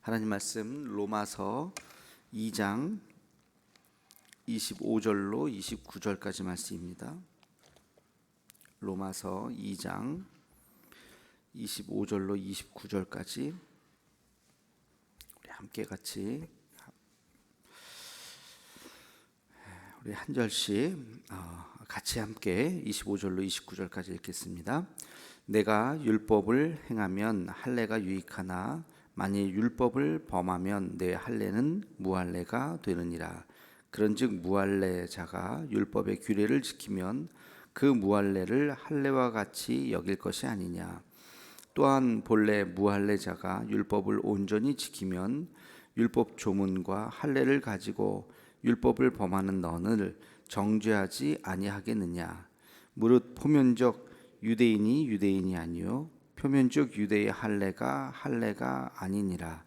하나님 말씀 로마서 2장 25절로 29절까지 말씀입니다. 로마서 2장 25절로 29절까지 우리 함께 우리 한 절씩 같이 함께 25절로 29절까지 읽겠습니다. 내가 율법을 행하면 할례가 유익하나 만일 율법을 범하면 내 할례는 무할례가 되느니라. 그런즉 무할례자가 율법의 규례를 지키면 그 무할례를 할례와 같이 여길 것이 아니냐. 또한 본래 무할례자가 율법을 온전히 지키면 율법 조문과 할례를 가지고 율법을 범하는 너를 정죄하지 아니하겠느냐. 무릇 표면적 유대인이 유대인이 아니요 표면적 유대의 할례가 아니니라.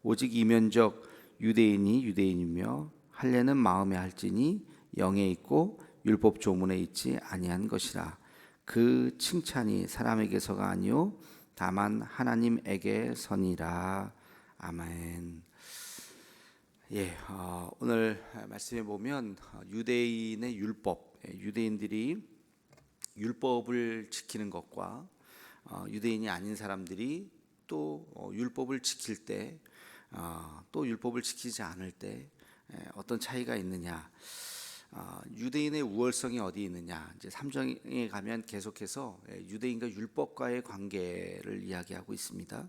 오직 이면적 유대인이 유대인이며 할례는 마음에 할지니 영에 있고 율법 조문에 있지 아니한 것이라. 그 칭찬이 사람에게서가 아니요 다만 하나님에게서니라. 아멘. 오늘 말씀에 보면 유대인의 율법, 유대인들이 율법을 지키는 것과 유대인이 아닌 사람들이 또 율법을 지킬 때 또 율법을 지키지 않을 때 어떤 차이가 있느냐. 유대인의 우월성이 어디 있느냐. 이제 3장에 가면 계속해서 유대인과 율법과의 관계를 이야기하고 있습니다.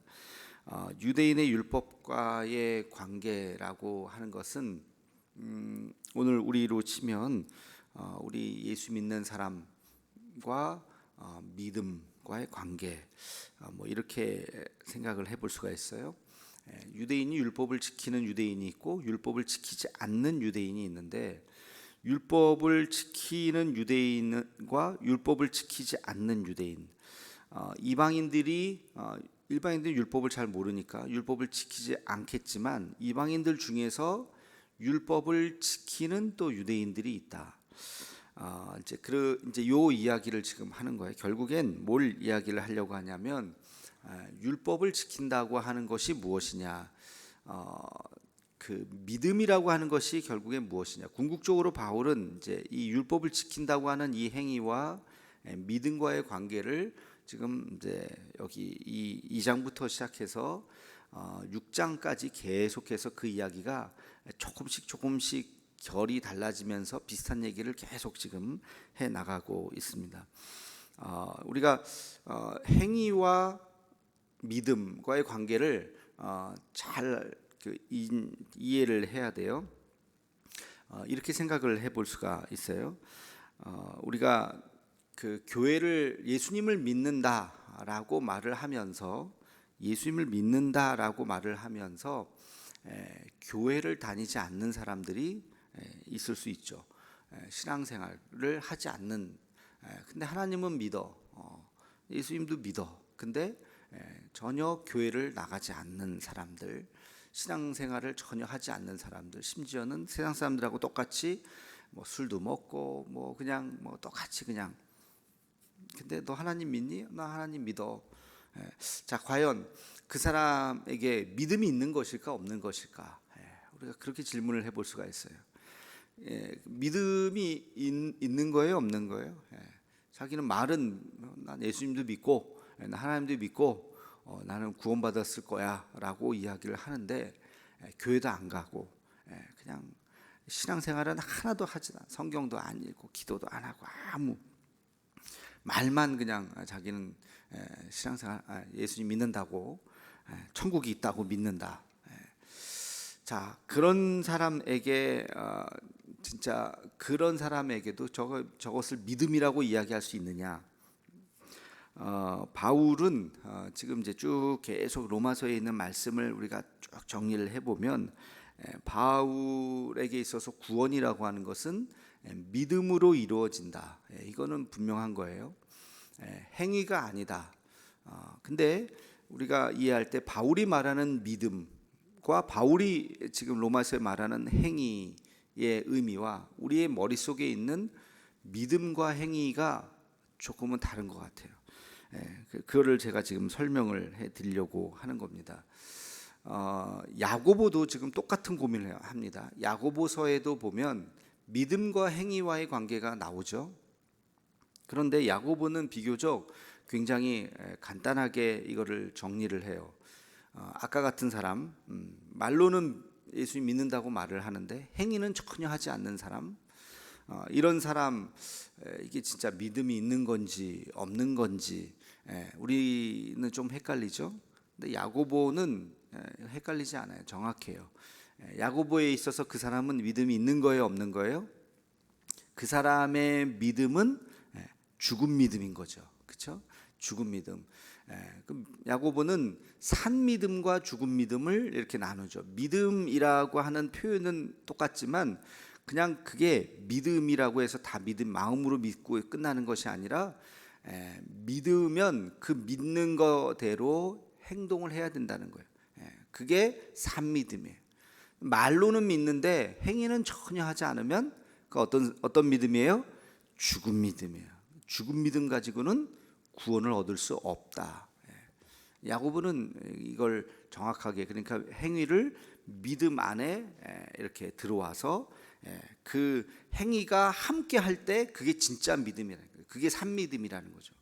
유대인의 율법과의 관계라고 하는 것은 오늘 우리로 치면 우리 예수 믿는 사람과 믿음과의 관계, 이렇게 생각을 해볼 수가 있어요. 유대인이 율법을 지키는 유대인이 있고 율법을 지키지 않는 유대인이 있는데, 율법을 지키는 유대인과 율법을 지키지 않는 유대인, 일반인들이 율법을 잘 모르니까 율법을 지키지 않겠지만 이방인들 중에서 율법을 지키는 또 유대인들이 있다. 이제 요 이야기를 지금 하는 거예요. 결국엔 뭘 이야기를 하려고 하냐면 율법을 지킨다고 하는 것이 무엇이냐, 그 믿음이라고 하는 것이 결국엔 무엇이냐. 궁극적으로 바울은 이제 이 율법을 지킨다고 하는 이 행위와 믿음과의 관계를 지금 이제 여기 이 2장부터 시작해서 6장까지 계속해서 그 이야기가 조금씩 결이 달라지면서 비슷한 얘기를 계속 지금 해 나가고 있습니다. 우리가 행위와 믿음과의 관계를 잘 이해를 해야 돼요. 이렇게 생각을 해볼 수가 있어요. 우리가 그 교회를 예수님을 믿는다라고 말을 하면서 교회를 다니지 않는 사람들이 있을 수 있죠. 신앙생활을 하지 않는, 근데 하나님은 믿어, 예수님도 믿어, 근데 전혀 교회를 나가지 않는 사람들, 신앙생활을 전혀 하지 않는 사람들, 심지어는 세상 사람들하고 똑같이 술도 먹고 그냥 똑같이 그냥, 근데 너 하나님 믿니? 나 하나님 믿어. 자, 과연 그 사람에게 믿음이 있는 것일까 없는 것일까? 우리가 그렇게 질문을 해볼 수가 있어요. 믿음이 있는 거예요, 없는 거예요? 자기는 말은 난 예수님도 믿고 난 하나님도 믿고 나는 구원받았을 거야 라고 이야기를 하는데 교회도 안 가고 그냥 신앙생활은 하나도 하지 않아. 성경도 안 읽고 기도도 안 하고 아무 말만 그냥 자기는 신앙생활, 예수님 믿는다고, 천국이 있다고 믿는다. 자, 그런 사람에게 진짜 그런 사람에게도 저것을 믿음이라고 이야기할 수 있느냐? 바울은 지금 이제 쭉 계속 로마서에 있는 말씀을 우리가 쭉 정리를 해보면 바울에게 있어서 구원이라고 하는 것은 믿음으로 이루어진다. 이거는 분명한 거예요. 행위가 아니다. 근데 우리가 이해할 때 바울이 말하는 믿음과 바울이 지금 로마서에 말하는 행위의 의미와 우리의 머릿속에 있는 믿음과 행위가 조금은 다른 것 같아요. 그거를 제가 지금 설명을 해 드리려고 하는 겁니다. 야고보도 지금 똑같은 고민을 합니다. 야고보서에도 보면 믿음과 행위와의 관계가 나오죠. 그런데 야고보는 비교적 굉장히 간단하게 이거를 정리를 해요. 아까 같은 사람, 말로는 예수님 믿는다고 말을 하는데 행위는 전혀 하지 않는 사람, 이런 사람, 이게 진짜 믿음이 있는 건지 없는 건지 우리는 좀 헷갈리죠. 근데 야고보는 헷갈리지 않아요. 정확해요. 야고보에 있어서 그 사람은 믿음이 있는 거예요, 없는 거예요? 그 사람의 믿음은 죽은 믿음인 거죠. 그렇죠? 죽은 믿음. 그럼 야고보는 산 믿음과 죽은 믿음을 이렇게 나누죠. 믿음이라고 하는 표현은 똑같지만 그냥 그게 믿음이라고 해서 다 믿음, 마음으로 믿고 끝나는 것이 아니라 믿으면 그 믿는 거대로 행동을 해야 된다는 거예요. 그게 산 믿음이에요. 말로는 믿는데 행위는 전혀 하지 않으면 그 어떤 믿음이에요? 죽은 믿음이에요. 죽은 믿음 가지고는 구원을 얻을 수 없다. 야고보는 이걸 정확하게, 그러니까 행위를 믿음 안에 이렇게 들어와서 그 행위가 함께 할 때 그게 진짜 믿음이라는 거예요. 그게 산 믿음이라는 거죠.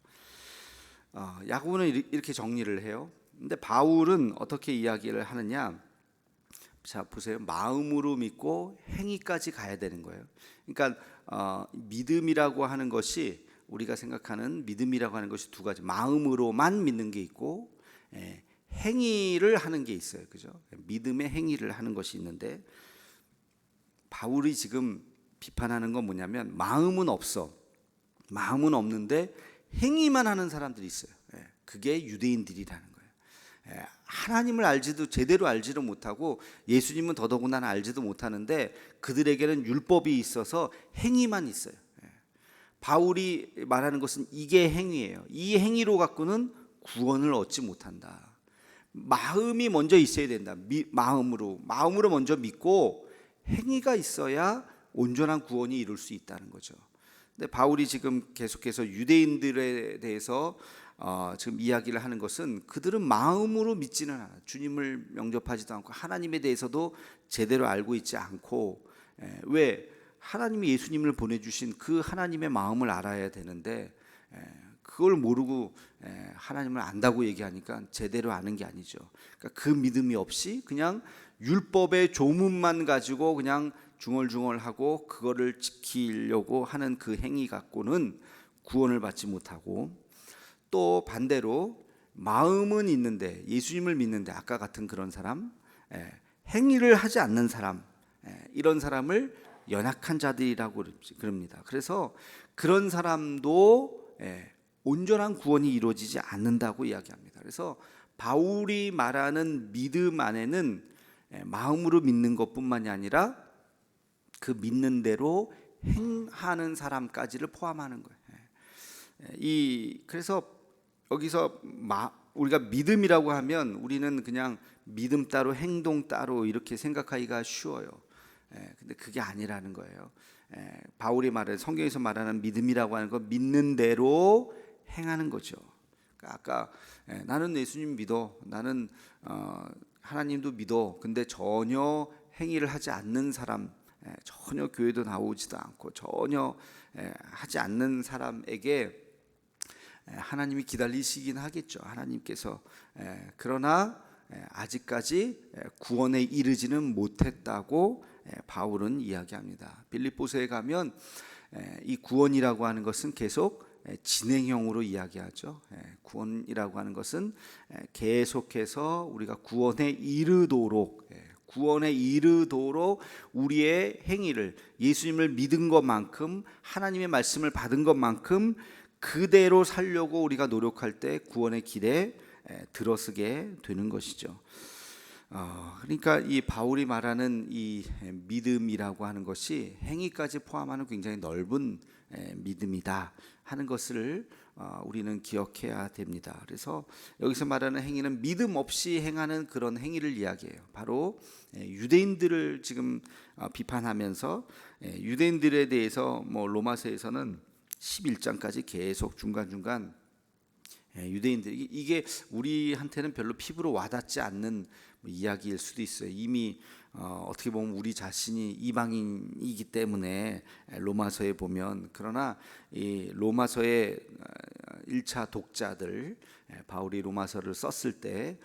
야고보는 이렇게 정리를 해요. 근데 바울은 어떻게 이야기를 하느냐? 자, 보세요. 마음으로 믿고 행위까지 가야 되는 거예요. 그러니까 믿음이라고 하는 것이, 우리가 생각하는 믿음이라고 하는 것이 두 가지. 마음으로만 믿는 게 있고 행위를 하는 게 있어요. 그죠? 믿음의 행위를 하는 것이 있는데, 바울이 지금 비판하는 건 뭐냐면 마음은 없어. 마음은 없는데 행위만 하는 사람들이 있어요. 그게 유대인들이라는 거예요. 하나님을 알지도 제대로 알지도 못하고 예수님은 더더군다나 알지도 못하는데 그들에게는 율법이 있어서 행위만 있어요. 바울이 말하는 것은 이게 행위예요. 이 행위로 갖고는 구원을 얻지 못한다. 마음이 먼저 있어야 된다. 마음으로 먼저 믿고 행위가 있어야 온전한 구원이 이룰 수 있다는 거죠. 근데 바울이 지금 계속해서 유대인들에 대해서 지금 이야기를 하는 것은 그들은 마음으로 믿지는 않아요. 주님을 영접하지도 않고 하나님에 대해서도 제대로 알고 있지 않고, 왜? 하나님이 예수님을 보내주신 그 하나님의 마음을 알아야 되는데 그걸 모르고 하나님을 안다고 얘기하니까 제대로 아는 게 아니죠. 그러니까 그 믿음이 없이 그냥 율법의 조문만 가지고 그냥 중얼중얼하고 그거를 지키려고 하는 그 행위 갖고는 구원을 받지 못하고, 또 반대로 마음은 있는데 예수님을 믿는데 아까 같은 그런 사람, 행위를 하지 않는 사람, 이런 사람을 연약한 자들이라고 그럽니다. 그래서 그런 사람도 온전한 구원이 이루어지지 않는다고 이야기합니다. 그래서 바울이 말하는 믿음 안에는 마음으로 믿는 것뿐만이 아니라 그 믿는 대로 행하는 사람까지를 포함하는 거예요. 그래서 여기서 우리가 믿음이라고 하면 우리는 그냥 믿음 따로 행동 따로 이렇게 생각하기가 쉬워요. 근데 그게 아니라는 거예요. 바울이 성경에서 말하는 믿음이라고 하는 건 믿는 대로 행하는 거죠. 그러니까 아까 나는 예수님 믿어, 나는 하나님도 믿어, 근데 전혀 행위를 하지 않는 사람, 전혀 교회도 나오지도 않고 전혀 하지 않는 사람에게 하나님이 기다리시긴 하겠죠. 하나님께서. 그러나 아직까지 구원에 이르지는 못했다고 바울은 이야기합니다. 빌립보서에 가면 이 구원이라고 하는 것은 계속 진행형으로 이야기하죠. 구원이라고 하는 것은 계속해서 우리가 구원에 이르도록 우리의 행위를, 예수님을 믿은 것만큼, 하나님의 말씀을 받은 것만큼 그대로 살려고 우리가 노력할 때 구원의 길에 들어서게 되는 것이죠. 그러니까 이 바울이 말하는 이 믿음이라고 하는 것이 행위까지 포함하는 굉장히 넓은 믿음이다 하는 것을 우리는 기억해야 됩니다. 그래서 여기서 말하는 행위는 믿음 없이 행하는 그런 행위를 이야기해요. 바로 유대인들을 지금 비판하면서 유대인들에 대해서 로마서에서는 11장까지 계속 중간중간 유대인들 이게 우리한테는 별로 피부로 와닿지 않는 이야기일 수도 있어요. 이미 어떻게 보면 우리 자신이 이방인이기 때문에 로마서에 보면, 그러나 이 로마서의 1차 독자들, 바울이 로마서를 썼을 때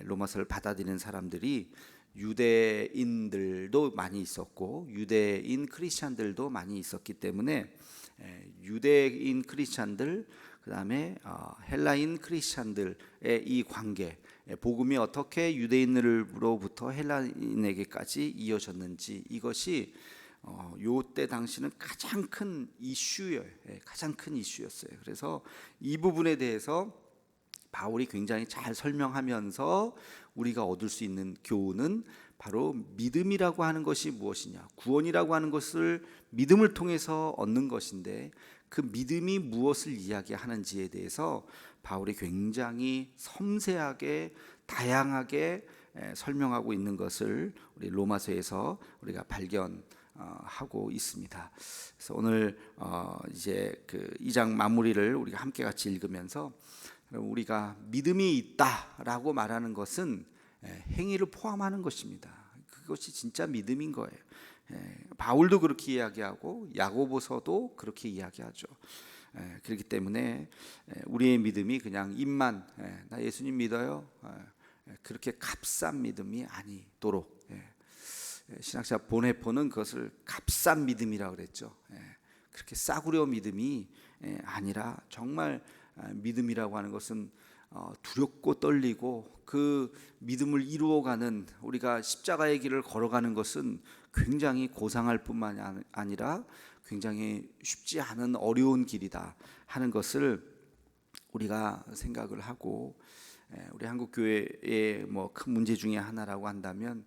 로마서를 받아들이는 사람들이 유대인들도 많이 있었고 유대인 크리스찬들도 많이 있었기 때문에 유대인 크리스찬들, 그다음에 헬라인 크리스찬들의 이 관계, 복음이 어떻게 유대인으로부터 헬라인에게까지 이어졌는지, 이것이 요때 당시는 가장 큰 이슈예요. 가장 큰 이슈였어요. 그래서 이 부분에 대해서 바울이 굉장히 잘 설명하면서 우리가 얻을 수 있는 교훈은 바로 믿음이라고 하는 것이 무엇이냐, 구원이라고 하는 것을 믿음을 통해서 얻는 것인데, 그 믿음이 무엇을 이야기하는지에 대해서 바울이 굉장히 섬세하게 다양하게 설명하고 있는 것을 우리 로마서에서 우리가 발견하고 있습니다. 그래서 오늘 이제 그 2장 마무리를 우리가 함께 같이 읽으면서, 우리가 믿음이 있다라고 말하는 것은 행위를 포함하는 것입니다. 그것이 진짜 믿음인 거예요. 바울도 그렇게 이야기하고 야고보서도 그렇게 이야기하죠. 그렇기 때문에 우리의 믿음이 그냥 입만 나 예수님 믿어요, 그렇게 값싼 믿음이 아니도록, 신학자 보네포는 그것을 값싼 믿음이라고 그랬죠. 그렇게 싸구려 믿음이 아니라 정말 믿음이라고 하는 것은 두렵고 떨리고, 그 믿음을 이루어가는, 우리가 십자가의 길을 걸어가는 것은 굉장히 고상할 뿐만 아니라 굉장히 쉽지 않은 어려운 길이다 하는 것을 우리가 생각을 하고, 우리 한국 교회의 뭐 큰 문제 중에 하나라고 한다면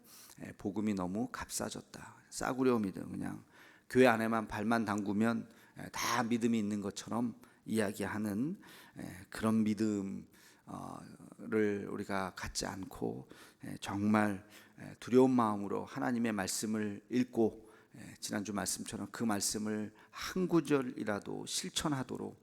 복음이 너무 값싸졌다, 싸구려 믿음, 그냥 교회 안에만 발만 담그면 다 믿음이 있는 것처럼 이야기하는 그런 믿음을 우리가 갖지 않고, 정말 두려운 마음으로 하나님의 말씀을 읽고, 지난주 말씀처럼 그 말씀을 한 구절이라도 실천하도록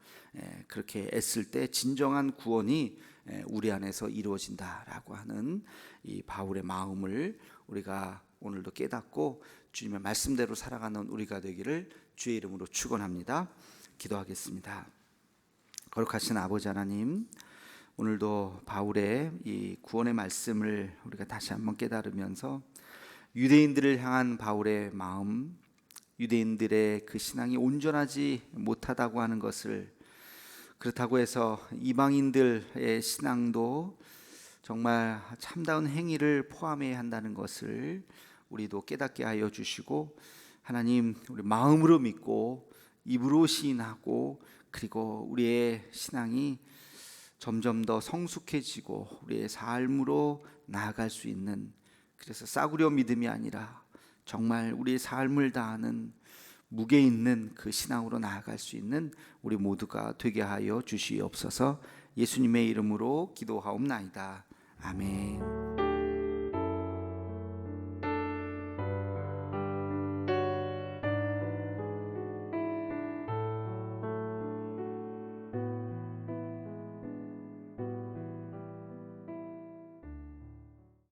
그렇게 애쓸 때 진정한 구원이 우리 안에서 이루어진다라고 하는 이 바울의 마음을 우리가 오늘도 깨닫고 주님의 말씀대로 살아가는 우리가 되기를 주의 이름으로 축원합니다. 기도하겠습니다. 거룩하신 아버지 하나님, 오늘도 바울의 이 구원의 말씀을 우리가 다시 한번 깨달으면서 유대인들을 향한 바울의 마음, 유대인들의 그 신앙이 온전하지 못하다고 하는 것을, 그렇다고 해서 이방인들의 신앙도 정말 참다운 행위를 포함해야 한다는 것을 우리도 깨닫게 하여 주시고, 하나님, 우리 마음으로 믿고 입으로 시인하고, 그리고 우리의 신앙이 점점 더 성숙해지고 우리의 삶으로 나아갈 수 있는, 그래서 싸구려 믿음이 아니라 정말 우리의 삶을 다하는 무게 있는 그 신앙으로 나아갈 수 있는 우리 모두가 되게 하여 주시옵소서. 예수님의 이름으로 기도하옵나이다. 아멘.